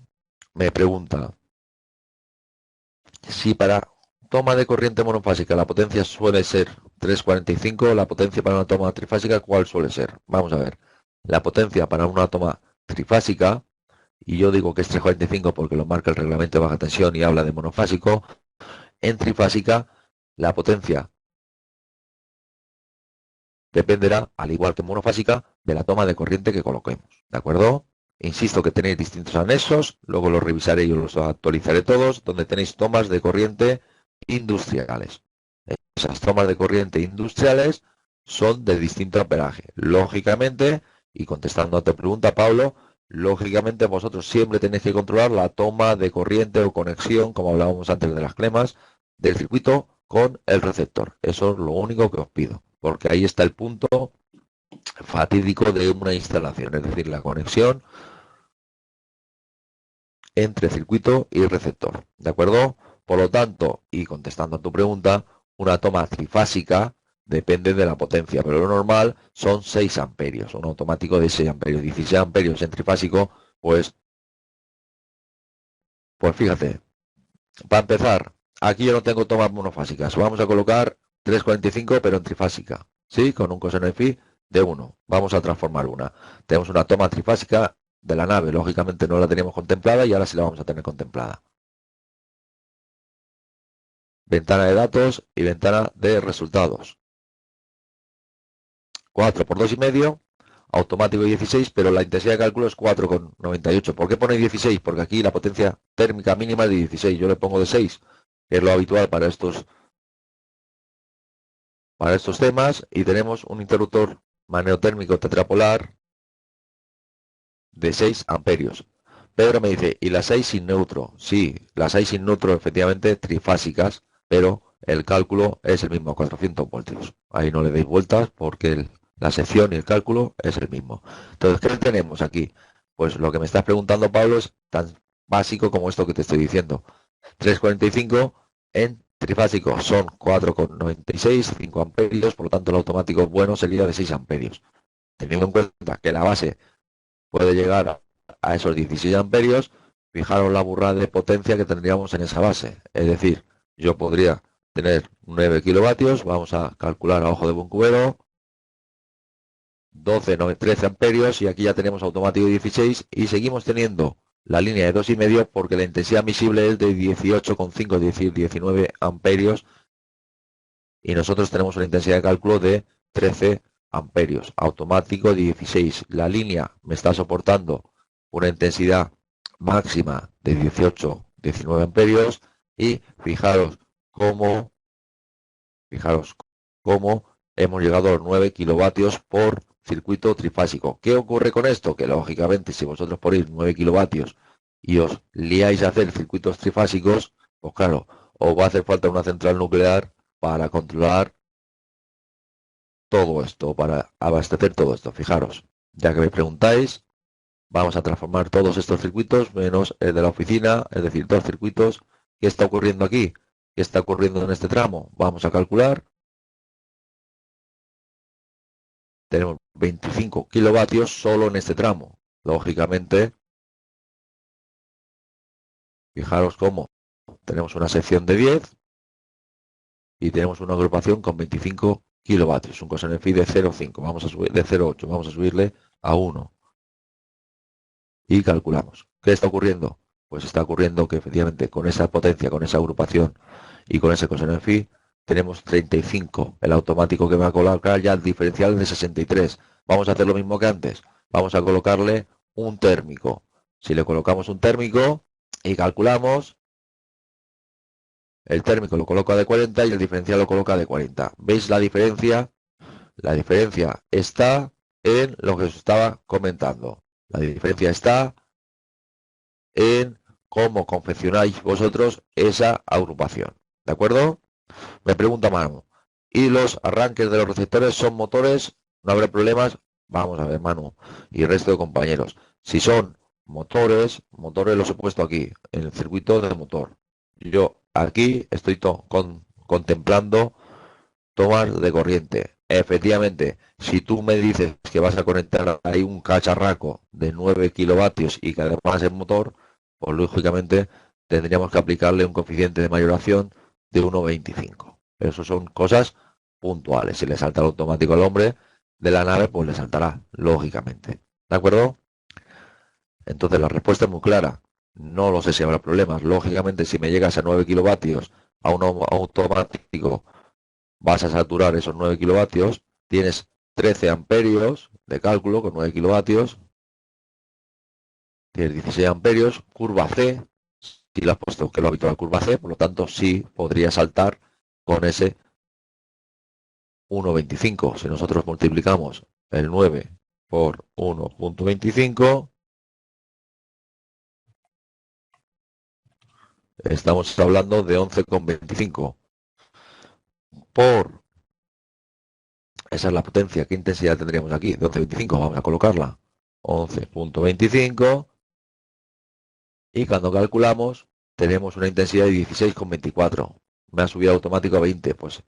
me pregunta si para toma de corriente monofásica la potencia suele ser 345, la potencia para una toma trifásica, ¿cuál suele ser? Vamos a ver. La potencia para una toma trifásica, y yo digo que es 345 porque lo marca el reglamento de baja tensión y habla de monofásico, en trifásica la potencia dependerá, al igual que en monofásica, de la toma de corriente que coloquemos. ¿De acuerdo? Insisto que tenéis distintos anexos, luego los revisaré y os los actualizaré todos, donde tenéis tomas de corriente industriales. Esas tomas de corriente industriales son de distinto amperaje. Lógicamente, y contestando a tu pregunta, Pablo, lógicamente vosotros siempre tenéis que controlar la toma de corriente o conexión, como hablábamos antes de las clemas, del circuito con el receptor. Eso es lo único que os pido, porque ahí está el punto fatídico de una instalación, es decir, la conexión entre circuito y receptor. ¿De acuerdo? Por lo tanto, y contestando a tu pregunta, una toma trifásica depende de la potencia, pero lo normal son 6 amperios, un automático de 6 amperios, 16 amperios en trifásico, pues fíjate, para empezar, aquí yo no tengo tomas monofásicas, vamos a colocar 345 pero en trifásica, ¿sí? Con un coseno de phi de 1, vamos a transformar una. Tenemos una toma trifásica de la nave, lógicamente no la teníamos contemplada y ahora sí la vamos a tener contemplada. Ventana de datos y ventana de resultados. 4 por 2,5, automático 16, pero la intensidad de cálculo es 4,98. ¿Por qué pone 16? Porque aquí la potencia térmica mínima es de 16, yo le pongo de 6, que es lo habitual para estos temas, y tenemos un interruptor magnetotérmico tetrapolar de 6 amperios. Pedro me dice, ¿y las 6 sin neutro? Sí, las 6 sin neutro efectivamente trifásicas, pero el cálculo es el mismo, 400 voltios. Ahí no le deis vueltas porque la sección y el cálculo es el mismo. Entonces, ¿qué tenemos aquí? Pues lo que me estás preguntando, Pablo, es tan básico como esto que te estoy diciendo. 345 en trifásico son 4,96, 5 amperios, por lo tanto el automático bueno sería de 6 amperios. Teniendo en cuenta que la base puede llegar a esos 16 amperios, fijaros la burrada de potencia que tendríamos en esa base. Es decir, yo podría tener 9 kilovatios, vamos a calcular a ojo de buen cubero, 12, 9, 13 amperios y aquí ya tenemos automático 16 y seguimos teniendo la línea de 2,5 porque la intensidad misible es de 18,5, es decir, 19 amperios, y nosotros tenemos una intensidad de cálculo de 13 amperios, automático 16. La línea me está soportando una intensidad máxima de 18, 19 amperios, y fijaros cómo hemos llegado a los 9 kilovatios por circuito trifásico. ¿Qué ocurre con esto? Que lógicamente si vosotros ponéis 9 kilovatios y os liáis a hacer circuitos trifásicos, pues claro, os va a hacer falta una central nuclear para controlar todo esto, para abastecer todo esto. Fijaros, ya que me preguntáis, vamos a transformar todos estos circuitos menos el de la oficina, es decir, dos circuitos. ¿Qué está ocurriendo aquí? ¿Qué está ocurriendo en este tramo? Vamos a calcular. Tenemos 25 kilovatios solo en este tramo. Lógicamente, fijaros cómo tenemos una sección de 10 y tenemos una agrupación con 25 kilovatios, un coseno phi de 0,5, vamos a subir de 0,8, vamos a subirle a 1 y calculamos. ¿Qué está ocurriendo? Pues está ocurriendo que efectivamente con esa potencia, con esa agrupación y con ese coseno phi tenemos 35. El automático que va a colocar ya el diferencial de 63. Vamos a hacer lo mismo que antes. Vamos a colocarle un térmico. Si le colocamos un térmico y calculamos, el térmico lo coloca de 40 y el diferencial lo coloca de 40. ¿Veis la diferencia? La diferencia está en lo que os estaba comentando. La diferencia está en cómo confeccionáis vosotros esa agrupación. ¿De acuerdo? Me pregunta Manu. ¿Y los arranques de los receptores son motores? ¿No habrá problemas? Vamos a ver, Manu y el resto de compañeros. Si son motores los he puesto aquí, en el circuito de motor. Yo aquí estoy contemplando tomas de corriente. Efectivamente, si tú me dices que vas a conectar ahí un cacharraco de 9 kilovatios y que además es motor, pues lógicamente tendríamos que aplicarle un coeficiente de mayoración de 1,25. Eso son cosas puntuales. Si le salta el automático al hombre de la nave, pues le saltará, lógicamente. ¿De acuerdo? Entonces la respuesta es muy clara. No lo sé si habrá problemas. Lógicamente, si me llegas a 9 kilovatios a un automático, vas a saturar esos 9 kilovatios. Tienes 13 amperios de cálculo con 9 kilovatios. Tienes 16 amperios. Curva C, si lo has puesto que lo habitual curva C, por lo tanto sí podría saltar con ese 1,25. Si nosotros multiplicamos el 9 por 1,25, estamos hablando de 11,25. Esa es la potencia. ¿Qué intensidad tendríamos aquí? De 11,25. Vamos a colocarla. 11,25. Y cuando calculamos, tenemos una intensidad de 16,24. Me ha subido automático a 20. Pues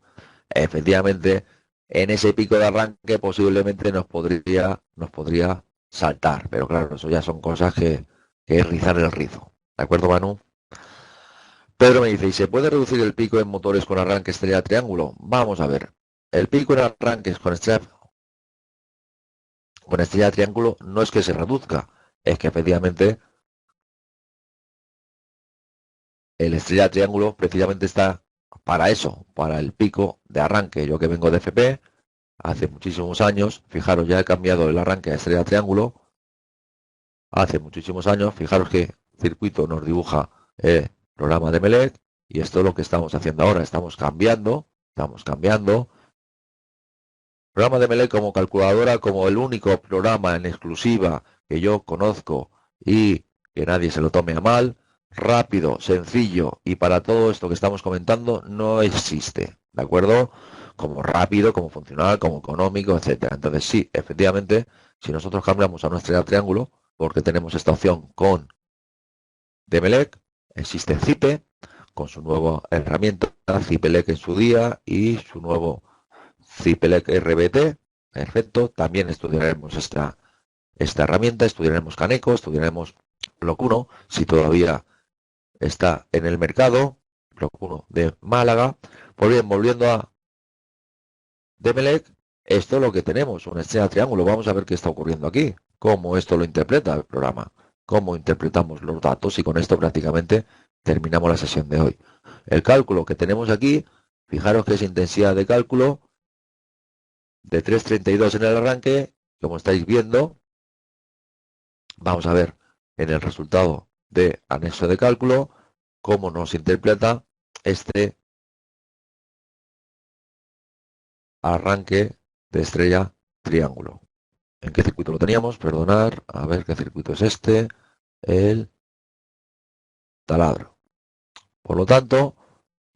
efectivamente, en ese pico de arranque posiblemente nos podría saltar. Pero claro, eso ya son cosas que es rizar el rizo. ¿De acuerdo, Manu? Pedro me dice, ¿y se puede reducir el pico en motores con arranque estrella triángulo? Vamos a ver. El pico en arranques con estrella triángulo no es que se reduzca, es que efectivamente el estrella triángulo precisamente está para eso, para el pico de arranque. Yo que vengo de FP, hace muchísimos años, fijaros, ya he cambiado el arranque a estrella triángulo, hace muchísimos años, fijaros qué circuito nos dibuja el programa de Melec, y esto es lo que estamos haciendo ahora, estamos cambiando. Programa de Melec como calculadora, como el único programa en exclusiva que yo conozco y que nadie se lo tome a mal, rápido, sencillo y para todo esto que estamos comentando no existe, ¿de acuerdo? Como rápido, como funcional, como económico, etcétera. Entonces sí, efectivamente, si nosotros cambiamos a nuestra triángulo, porque tenemos esta opción con Demelec, existe Cipe con su nueva herramienta, Cipelec en su día y su nuevo Cipelec RBT, perfecto. También estudiaremos esta herramienta, estudiaremos Caneco, estudiaremos Block 1, si todavía está en el mercado, Block 1 de Málaga. Pues bien, volviendo a Demelec, esto es lo que tenemos, una estrella triángulo. Vamos a ver qué está ocurriendo aquí, cómo esto lo interpreta el programa. cómo interpretamos los datos y con esto prácticamente terminamos la sesión de hoy. El cálculo que tenemos aquí, fijaros que es intensidad de cálculo de 3,32 en el arranque, como estáis viendo. Vamos a ver en el resultado de anexo de cálculo cómo nos interpreta este arranque de estrella triángulo. ¿En qué circuito lo teníamos? Perdonar, a ver qué circuito es este. El taladro. Por lo tanto,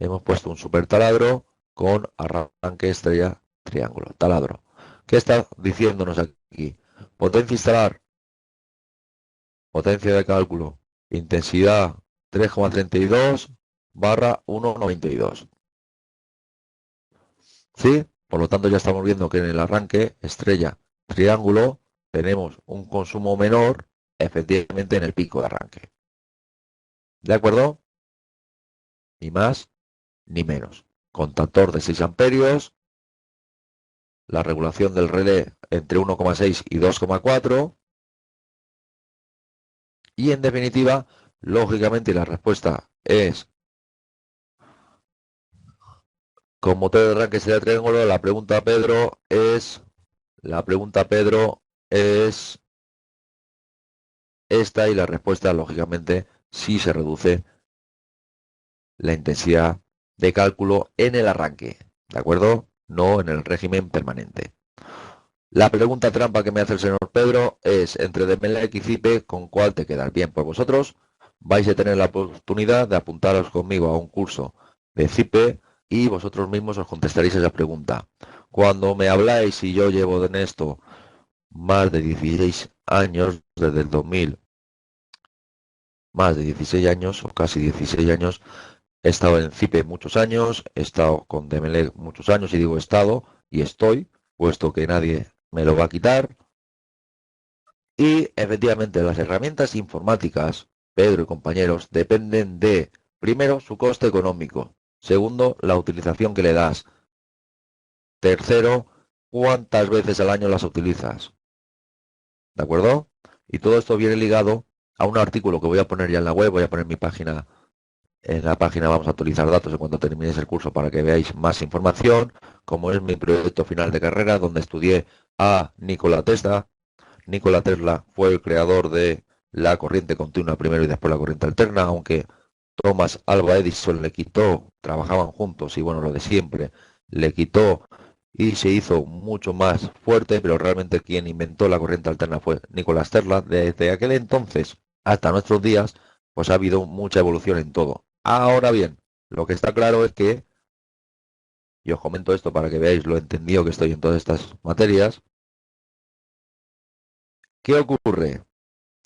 hemos puesto un super taladro con arranque estrella triángulo. Taladro. ¿Qué está diciéndonos aquí? Potencia instalar, potencia de cálculo, intensidad 3,32 barra 1,92. ¿Sí? Por lo tanto, ya estamos viendo que en el arranque estrella triángulo tenemos un consumo menor, efectivamente, en el pico de arranque. ¿De acuerdo? Ni más ni menos. Contactor de 6 amperios, la regulación del relé entre 1,6 y 2,4 y en definitiva, lógicamente la respuesta es con motor de arranque estrella triángulo. La pregunta Pedro es esta y la respuesta lógicamente sí se reduce la intensidad de cálculo en el arranque, ¿de acuerdo? No en el régimen permanente. La pregunta trampa que me hace el señor Pedro es entre Demelec y Cipe, ¿con cuál te quedas? Bien, pues vosotros vais a tener la oportunidad de apuntaros conmigo a un curso de Cipe y vosotros mismos os contestaréis esa pregunta. Cuando me habláis y yo llevo en esto más de 16 años, desde el 2000, más de 16 años o casi 16 años, he estado en CIPE muchos años, he estado con Demelec muchos años y digo he estado y estoy, puesto que nadie me lo va a quitar. Y efectivamente las herramientas informáticas, Pedro y compañeros, dependen de, primero, su coste económico, segundo, la utilización que le das, tercero, cuántas veces al año las utilizas. ¿De acuerdo? Y todo esto viene ligado a un artículo que voy a poner ya en la web, voy a poner mi página. En la página vamos a actualizar datos en cuanto terminéis el curso para que veáis más información, como es mi proyecto final de carrera, donde estudié a Nikola Tesla. Nikola Tesla fue el creador de la corriente continua primero y después la corriente alterna, aunque Thomas Alva Edison le quitó, trabajaban juntos y bueno, lo de siempre, le quitó y se hizo mucho más fuerte, pero realmente quien inventó la corriente alterna fue Nikola Tesla. Desde aquel entonces hasta nuestros días, pues ha habido mucha evolución en todo. Ahora bien, lo que está claro es que, y os comento esto para que veáis lo entendido que estoy en todas estas materias, ¿qué ocurre?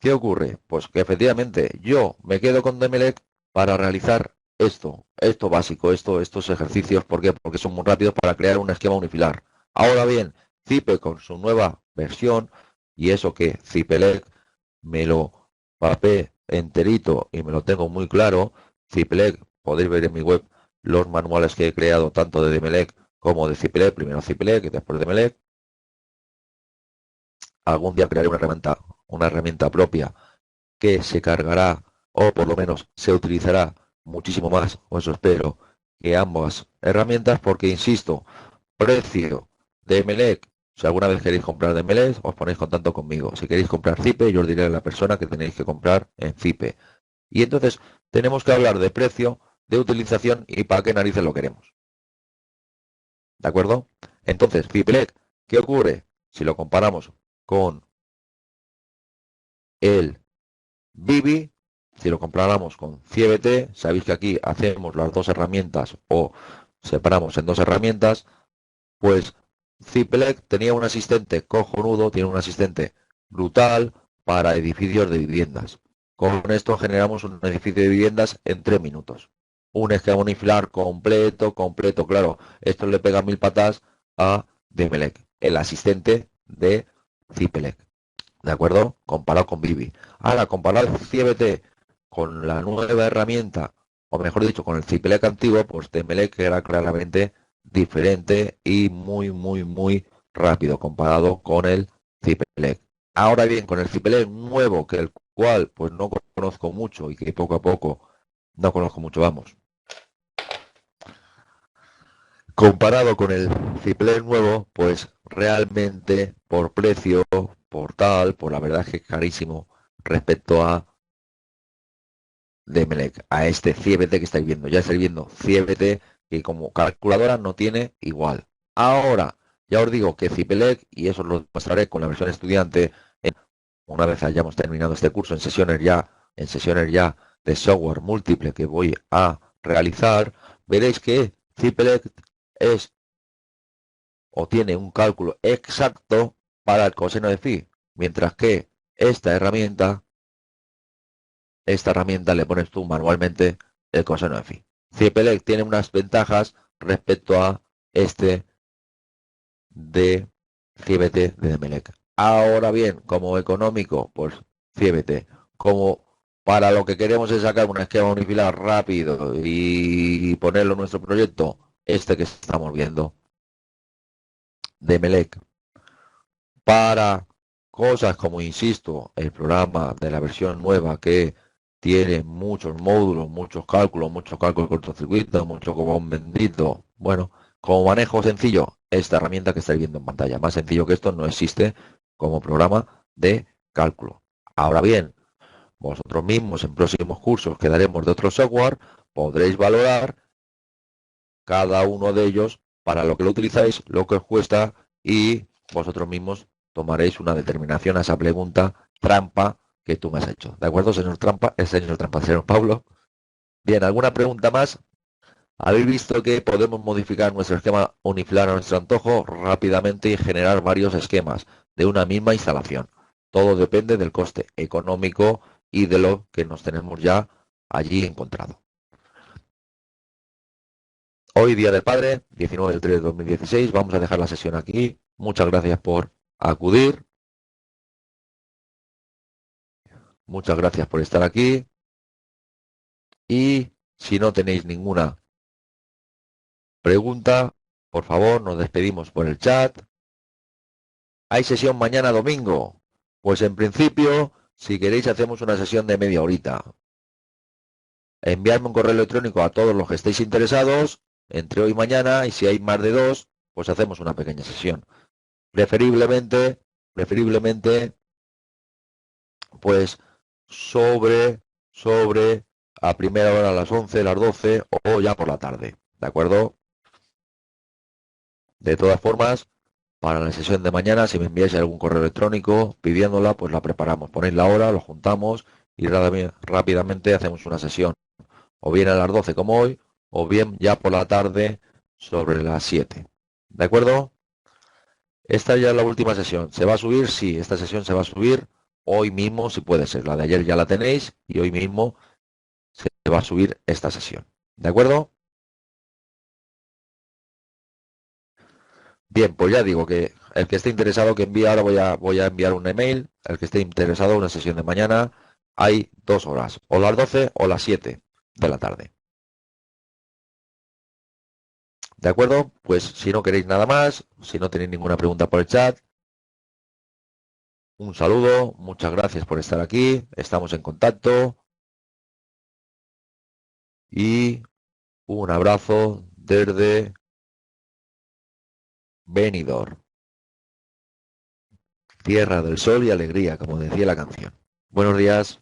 ¿Qué ocurre? Pues que efectivamente yo me quedo con Demelec para realizar esto básico, estos ejercicios. ¿Por qué? Porque son muy rápidos para crear un esquema unifilar. Ahora bien, Cipe con su nueva versión, y eso que Cipelec me lo papé enterito y me lo tengo muy claro, Cipelec, podéis ver en mi web los manuales que he creado tanto de Demelec como de Cipelec, primero Cipelec y después Demelec. Algún día crearé una herramienta propia que se cargará o por lo menos se utilizará muchísimo más, o eso espero, que ambas herramientas, porque insisto, precio de Emelec. Si alguna vez queréis comprar de Emelec, os ponéis en contacto conmigo. Si queréis comprar Cipe, yo os diré a la persona que tenéis que comprar en Cipe. Y entonces tenemos que hablar de precio, de utilización y para qué narices lo queremos. ¿De acuerdo? Entonces, Cipelec, ¿qué ocurre? Si lo comparamos con el Bibi, si lo comparamos con CBT, sabéis que aquí hacemos las dos herramientas o separamos en dos herramientas, pues Cipelec tenía un asistente cojonudo, tiene un asistente brutal para edificios de viviendas. Con esto generamos un edificio de viviendas en 3 minutos. Un esquema unifilar completo, claro. Esto le pega 1000 patas a Demelec, el asistente de Cipelec. ¿De acuerdo? Comparado con Vivi. Ahora, comparado el CBT con la nueva herramienta, o mejor dicho, con el Cipelec antiguo, pues Demelec era claramente diferente y muy rápido comparado con el Cipelec. Ahora bien, con el Cipelec nuevo, que el cual pues no conozco mucho y que poco a poco no conozco mucho, vamos. Comparado con el Cipelec nuevo, pues realmente por precio, por tal, por la verdad es que es carísimo respecto a Demelec, a este CIEBT que estáis viendo. Ya estáis viendo CIEBT que como calculadora no tiene igual. Ahora, ya os digo que Cipelec, y eso lo mostraré con la versión estudiante, una vez hayamos terminado este curso en sesiones ya de software múltiple que voy a realizar, veréis que Cipelec es o tiene un cálculo exacto para el coseno de phi, mientras que esta herramienta le pones tú manualmente el coseno de phi. Cipelec tiene unas ventajas respecto a este de CIBT de Demelec. Ahora bien, como económico, pues CIBT. Como para lo que queremos es sacar un esquema unifilar rápido y ponerlo en nuestro proyecto, este que estamos viendo, Demelec. Para cosas como, insisto, el programa de la versión nueva que tiene muchos módulos, muchos cálculos de cortocircuito, mucho como un bendito. Bueno, como manejo sencillo, esta herramienta que estáis viendo en pantalla. Más sencillo que esto no existe como programa de cálculo. Ahora bien, vosotros mismos en próximos cursos que daremos de otro software, podréis valorar cada uno de ellos para lo que lo utilizáis, lo que os cuesta y vosotros mismos tomaréis una determinación a esa pregunta trampa que tú me has hecho. ¿De acuerdo, señor Trampa? Señor Trampa, señor Pablo. Bien, ¿alguna pregunta más? Habéis visto que podemos modificar nuestro esquema unifilar a nuestro antojo rápidamente y generar varios esquemas de una misma instalación. Todo depende del coste económico y de lo que nos tenemos ya allí encontrado. Hoy, Día del Padre, 19 del 3 de 2016. Vamos a dejar la sesión aquí. Muchas gracias por acudir. Muchas gracias por estar aquí. Y si no tenéis ninguna pregunta, por favor, nos despedimos por el chat. ¿Hay sesión mañana domingo? Pues en principio, si queréis, hacemos una sesión de media horita. Enviadme un correo electrónico a todos los que estéis interesados entre hoy y mañana, y si hay más de dos, pues hacemos una pequeña sesión. Preferiblemente, pues sobre a primera hora a las 11, las 12 o ya por la tarde. ¿De acuerdo? De todas formas, para la sesión de mañana, si me enviáis algún correo electrónico pidiéndola, pues la preparamos. Ponéis la hora, lo juntamos y rápidamente hacemos una sesión. O bien a las 12 como hoy, o bien ya por la tarde sobre las 7. ¿De acuerdo? Esta ya es la última sesión. ¿Se va a subir? Sí, esta sesión se va a subir hoy mismo, si puede ser. La de ayer ya la tenéis y hoy mismo se va a subir esta sesión. ¿De acuerdo? Bien, pues ya digo que el que esté interesado que envíe ahora voy a enviar un email. El que esté interesado, una sesión de mañana, hay 2 horas, o las 12 o las 7 de la tarde. ¿De acuerdo? Pues si no queréis nada más, si no tenéis ninguna pregunta por el chat, un saludo, muchas gracias por estar aquí, estamos en contacto y un abrazo desde Benidorm, tierra del sol y alegría, como decía la canción. Buenos días.